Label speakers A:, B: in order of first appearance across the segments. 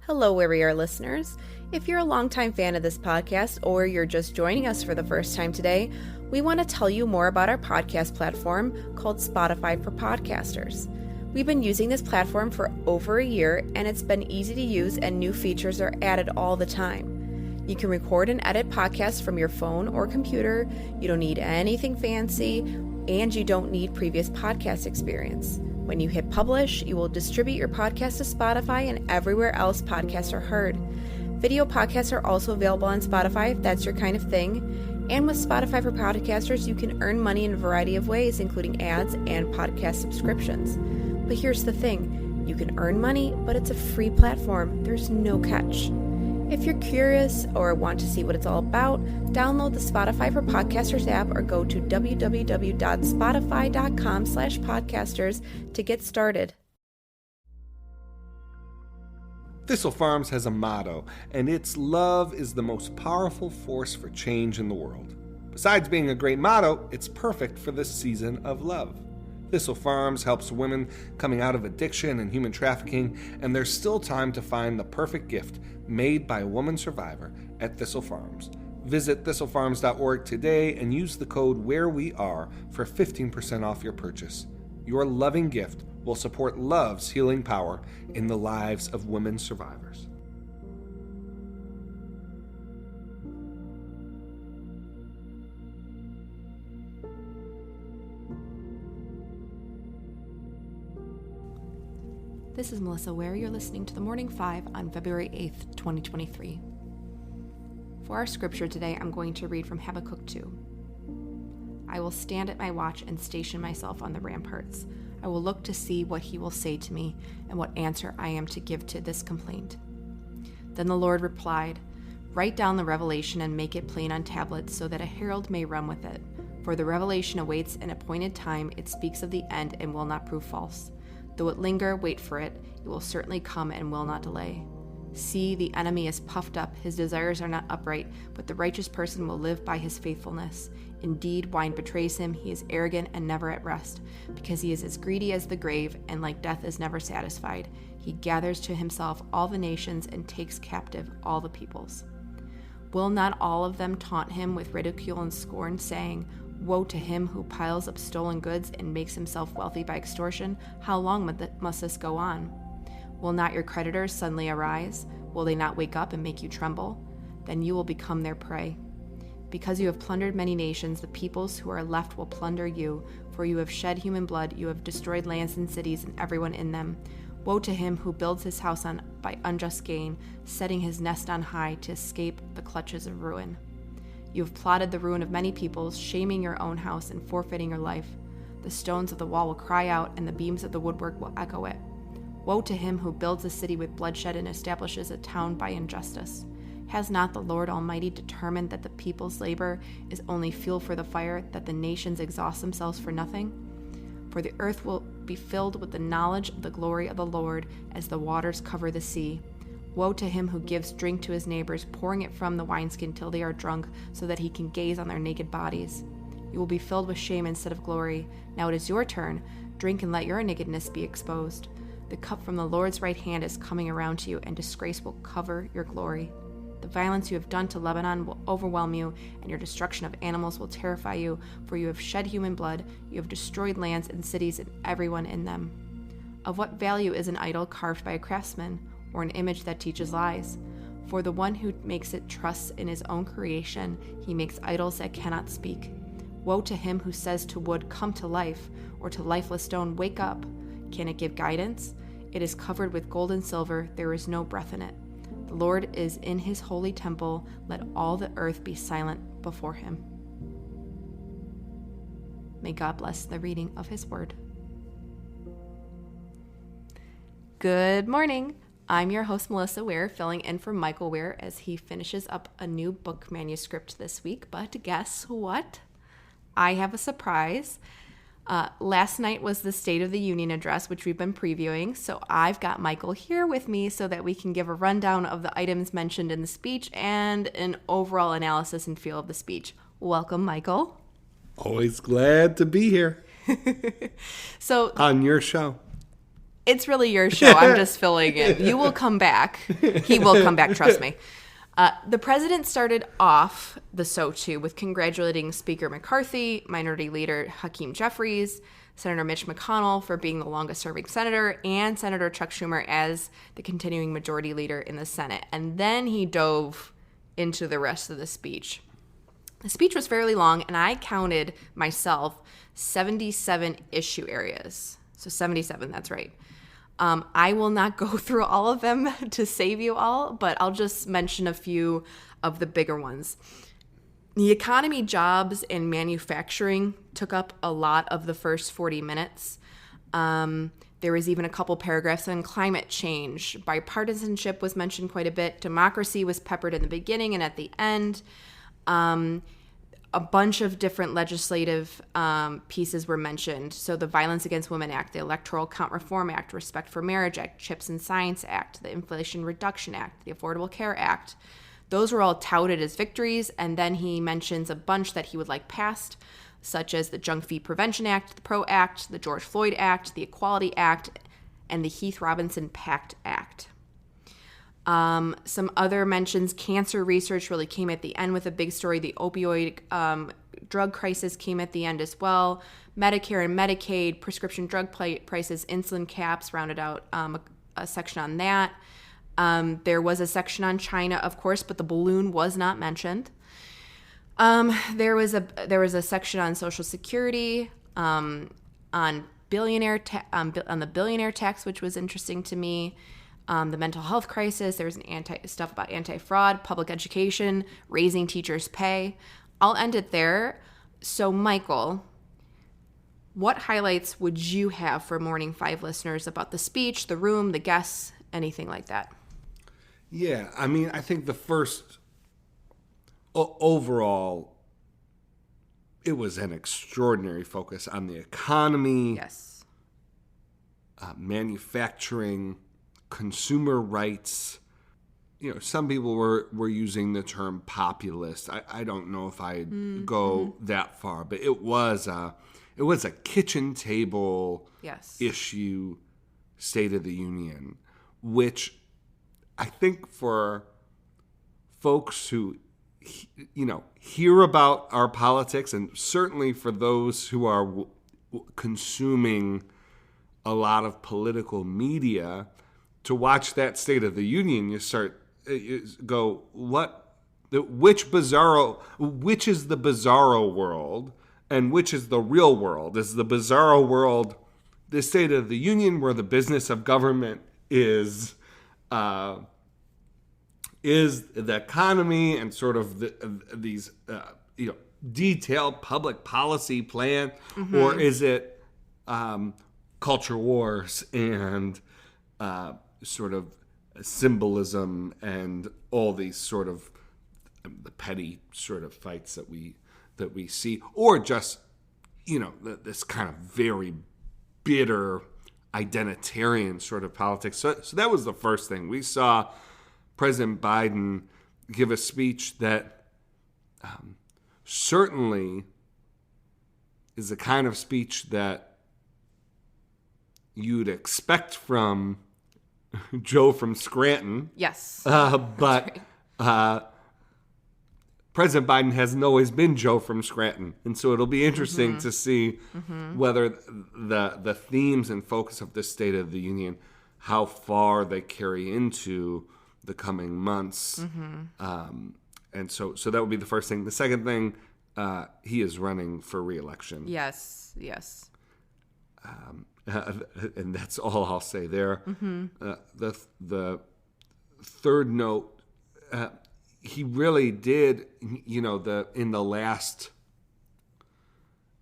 A: Hello, where we are listeners. If you're a longtime fan of this podcast or you're just joining us for the first time today, we want to tell you more about our podcast platform called Spotify for Podcasters. We've been using this platform for over a year, and it's been easy to use, and new features are added all the time. You can record and edit podcasts from your phone or computer. You don't need anything fancy, and you don't need previous podcast experience. When you hit publish, you will distribute your podcast to Spotify and everywhere else podcasts are heard. Video podcasts are also available on Spotify if that's your kind of thing. And with Spotify for Podcasters, you can earn money in a variety of ways, including ads and podcast subscriptions. But here's the thing, you can earn money, but it's a free platform. There's no catch. If you're curious or want to see what it's all about, download the Spotify for Podcasters app or go to www.spotify.com/podcasters to get started.
B: Thistle Farms has a motto, and it's love is the most powerful force for change in the world. Besides being a great motto, it's perfect for this season of love. Thistle Farms helps women coming out of addiction and human trafficking, and there's still time to find the perfect gift made by a woman survivor at Thistle Farms. Visit thistlefarms.org today and use the code WHEREWEARE for 15% off your purchase. Your loving gift will support love's healing power in the lives of women survivors.
A: This is Melissa Ware. You're listening to The Morning 5 on February 8th, 2023. For our scripture today, I'm going to read from Habakkuk 2. I will stand at my watch and station myself on the ramparts. I will look to see what he will say to me and what answer I am to give to this complaint. Then the Lord replied, write down the revelation and make it plain on tablets so that a herald may run with it. For the revelation awaits an appointed time. It speaks of the end and will not prove false. Though it linger, wait for it. It will certainly come and will not delay. See, the enemy is puffed up. His desires are not upright, but the righteous person will live by his faithfulness. Indeed, wine betrays him. He is arrogant and never at rest, because he is as greedy as the grave, and like death is never satisfied. He gathers to himself all the nations and takes captive all the peoples. Will not all of them taunt him with ridicule and scorn, saying, woe to him who piles up stolen goods and makes himself wealthy by extortion? How long must this go on? Will not your creditors suddenly arise? Will they not wake up and make you tremble? Then you will become their prey. Because you have plundered many nations, the peoples who are left will plunder you, for you have shed human blood, you have destroyed lands and cities and everyone in them. Woe to him who builds his house by unjust gain, setting his nest on high to escape the clutches of ruin. You have plotted the ruin of many peoples, shaming your own house and forfeiting your life. The stones of the wall will cry out, and the beams of the woodwork will echo it. Woe to him who builds a city with bloodshed and establishes a town by injustice. Has not the Lord Almighty determined that the people's labor is only fuel for the fire, that the nations exhaust themselves for nothing? For the earth will be filled with the knowledge of the glory of the Lord as the waters cover the sea. Woe to him who gives drink to his neighbors, pouring it from the wineskin till they are drunk, so that he can gaze on their naked bodies. You will be filled with shame instead of glory. Now it is your turn. Drink and let your nakedness be exposed. The cup from the Lord's right hand is coming around to you, and disgrace will cover your glory. The violence you have done to Lebanon will overwhelm you, and your destruction of animals will terrify you, for you have shed human blood, you have destroyed lands and cities and everyone in them. Of what value is an idol carved by a craftsman, or an image that teaches lies? For the one who makes it trusts in his own creation, he makes idols that cannot speak. Woe to him who says to wood, come to life, or to lifeless stone, wake up. Can it give guidance? It is covered with gold and silver, there is no breath in it. The Lord is in his holy temple, let all the earth be silent before him. May God bless the reading of his word. Good morning. I'm your host, Melissa Ware, filling in for Michael Ware as he finishes up a new book manuscript this week. But guess what? I have a surprise. Last night was the State of the Union address, which we've been previewing, so I've got Michael here with me so that we can give a rundown of the items mentioned in the speech and an overall analysis and feel of the speech. Welcome, Michael.
B: Always glad to be here.
A: So
B: on your show.
A: It's really your show. I'm just filling in. You will come back. He will come back, trust me. The president started off the SOTU with congratulating Speaker McCarthy, Minority Leader Hakeem Jeffries, Senator Mitch McConnell for being the longest-serving senator, and Senator Chuck Schumer as the continuing majority leader in the Senate. And then he dove into the rest of the speech. The speech was fairly long, and I counted myself 77 issue areas. So 77, that's right. I will not go through all of them to save you all, but I'll just mention a few of the bigger ones. The economy, jobs, and manufacturing took up a lot of the first 40 minutes. There was even a couple paragraphs on climate change. Bipartisanship was mentioned quite a bit. Democracy was peppered in the beginning and at the end. A bunch of different legislative pieces were mentioned. So the Violence Against Women Act, the Electoral Count Reform Act, Respect for Marriage Act, CHIPS and Science Act, the Inflation Reduction Act, the Affordable Care Act. Those were all touted as victories, and then he mentions a bunch that he would like passed, such as the Junk Fee Prevention Act, the PRO Act, the George Floyd Act, the Equality Act, and the Heath Robinson PACT Act. Some other mentions, cancer research really came at the end with a big story. The opioid drug crisis came at the end as well. Medicare and Medicaid, prescription drug prices, insulin caps, rounded out a section on that. There was a section on China, of course, but the balloon was not mentioned. There was a section on Social Security, on the billionaire tax, which was interesting to me. The mental health crisis. There was stuff about anti-fraud, public education, raising teachers' pay. I'll end it there. So, Michael, what highlights would you have for Morning 5 listeners about the speech, the room, the guests, anything like that?
B: Yeah, I mean, I think the first, overall, it was an extraordinary focus on the economy,
A: Yes.
B: Manufacturing, consumer rights. You know, some people were using the term populist. I don't know if I'd go that far, but it was a kitchen table
A: Yes.
B: issue, State of the Union, which I think for folks who, hear about our politics, and certainly for those who are consuming a lot of political media, to watch that State of the Union, you go, which is the bizarro world and which is the real world? Is the bizarro world the State of the Union, where the business of government is the economy and sort of these detailed public policy plan, or is it culture wars and sort of symbolism and all these sort of the petty sort of fights that we see, or just this kind of very bitter identitarian sort of politics. So that was the first thing. We saw President Biden give a speech that certainly is the kind of speech that you'd expect from Joe from Scranton.
A: Yes.
B: But President Biden hasn't always been Joe from Scranton. And so it'll be interesting to see whether the themes and focus of this State of the Union, how far they carry into the coming months. And so that would be the first thing. The second thing, he is running for re-election.
A: Yes.
B: And that's all I'll say there. The third note, he really did, in the last,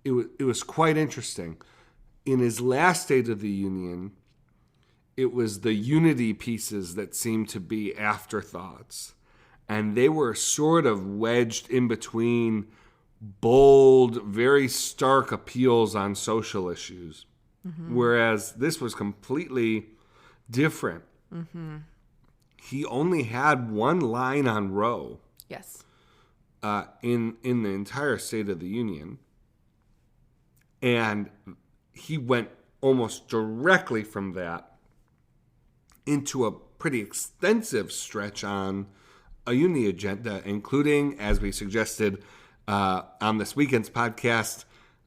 B: it was quite interesting. In his last State of the Union, it was the unity pieces that seemed to be afterthoughts. And they were sort of wedged in between bold, very stark appeals on social issues. Whereas this was completely different. He only had one line on Roe.
A: Yes.
B: In the entire State of the Union. And he went almost directly from that into a pretty extensive stretch on a uni agenda, including, as we suggested on this weekend's podcast,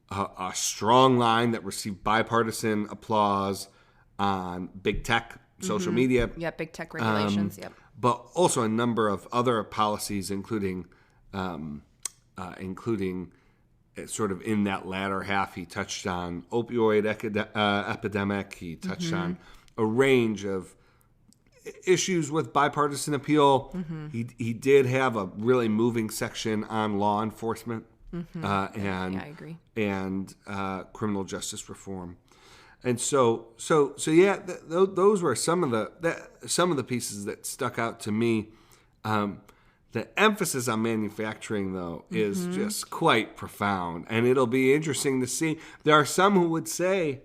B: a strong line that received bipartisan applause on big tech, social media.
A: Yeah, big tech regulations.
B: But also a number of other policies, including sort of in that latter half, he touched on opioid epidemic. He touched on a range of issues with bipartisan appeal. He did have a really moving section on law enforcement
A: I agree.
B: and criminal justice reform. And so yeah, those were some of the pieces that stuck out to me. The emphasis on manufacturing, though, is just quite profound, and it'll be interesting to see. There are some who would say,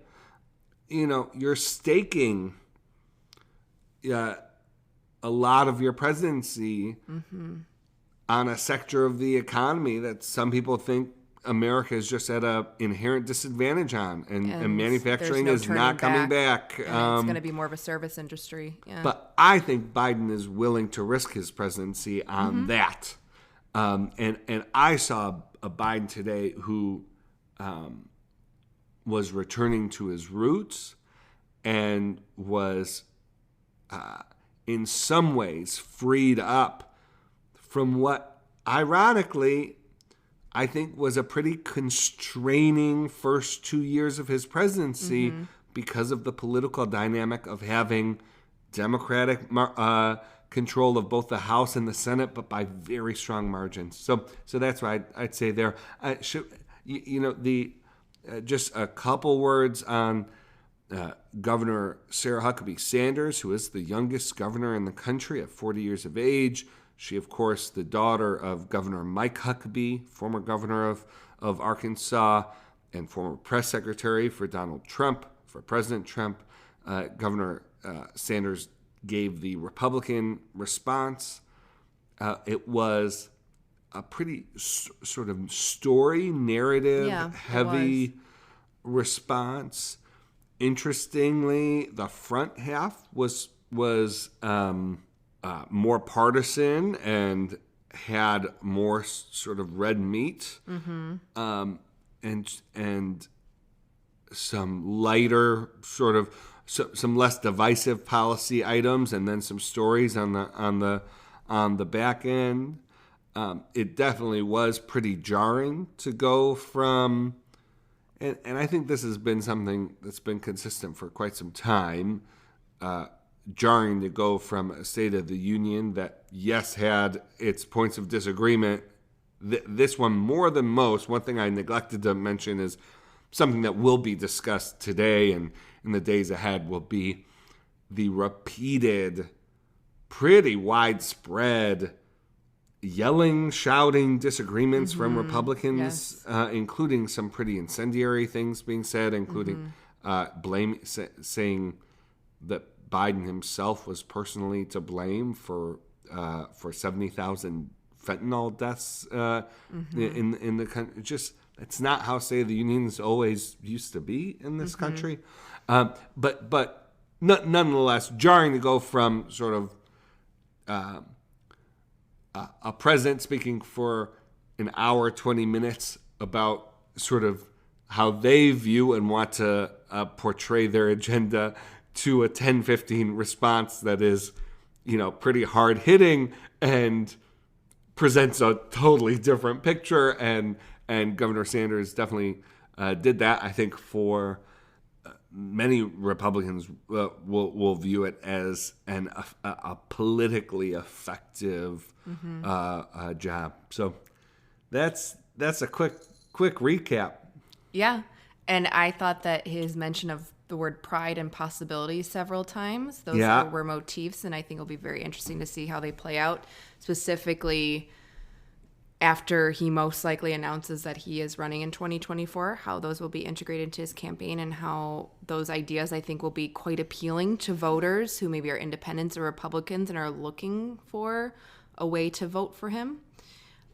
B: you're staking a lot of your presidency on a sector of the economy that some people think America is just at an inherent disadvantage on, and manufacturing is not coming back.
A: And it's going to be more of a service industry. Yeah.
B: But I think Biden is willing to risk his presidency on that. And I saw a Biden today who was returning to his roots and was in some ways freed up from what, ironically, I think was a pretty constraining first 2 years of his presidency because of the political dynamic of having Democratic control of both the House and the Senate, but by very strong margins. So that's why I'd say there. Just a couple words on Governor Sarah Huckabee Sanders, who is the youngest governor in the country at 40 years of age. She, of course, the daughter of Governor Mike Huckabee, former governor of Arkansas and former press secretary for Donald Trump, for President Trump. Governor Sanders gave the Republican response. It was a pretty sort of story, narrative, heavy response. Interestingly, the front half was more partisan and had more sort of red meat, and some lighter sort of some less divisive policy items, and then some stories on the back end. It definitely was pretty jarring to go from, and I think this has been something that's been consistent for quite some time. Jarring to go from a State of the Union that, yes, had its points of disagreement. This one, more than most, one thing I neglected to mention is something that will be discussed today and in the days ahead will be the repeated, pretty widespread yelling, shouting disagreements from Republicans, including some pretty incendiary things being said, including saying that Biden himself was personally to blame for 70,000 fentanyl deaths in the country. Just, it's not how State of the Union's always used to be in this country. But nonetheless, jarring to go from sort of a president speaking for an hour, 20 minutes about sort of how they view and want to portray their agenda, to a 10-15 response that is, pretty hard-hitting and presents a totally different picture. And Governor Sanders definitely did that. I think for many Republicans will view it as a politically effective job. So that's a quick recap.
A: Yeah, and I thought that his mention of the word pride and possibility several times. Those were motifs, and I think it'll be very interesting to see how they play out, specifically after he most likely announces that he is running in 2024, how those will be integrated into his campaign and how those ideas, I think, will be quite appealing to voters who maybe are independents or Republicans and are looking for a way to vote for him.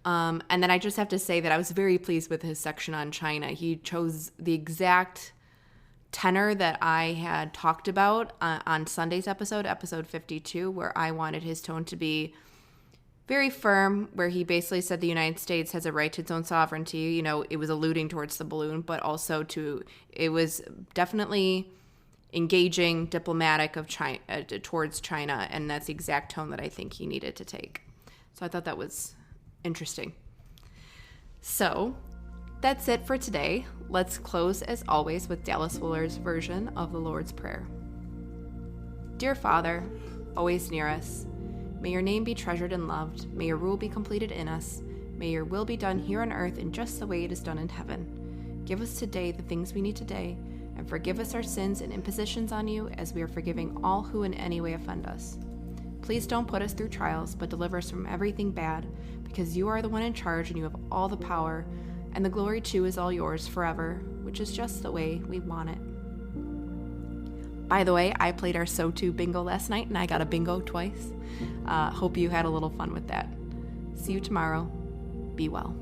A: And then I just have to say that I was very pleased with his section on China. He chose the exact tenor that I had talked about on Sunday's episode 52, where I wanted his tone to be very firm, where he basically said the United States has a right to its own sovereignty. You know, it was alluding towards the balloon, but also it was definitely engaging, diplomatic of China towards China, and that's the exact tone that I think he needed to take. So I thought that was interesting. So that's it for today. Let's close, as always, with Dallas Willard's version of the Lord's Prayer. Dear Father, always near us, may your name be treasured and loved. May your rule be completed in us. May your will be done here on earth in just the way it is done in heaven. Give us today the things we need today, and forgive us our sins and impositions on you, as we are forgiving all who in any way offend us. Please don't put us through trials, but deliver us from everything bad, because you are the one in charge and you have all the power, and the glory too is all yours forever, which is just the way we want it. By the way, I played our So To bingo last night, and I got a bingo twice. Hope you had a little fun with that. See you tomorrow. Be well.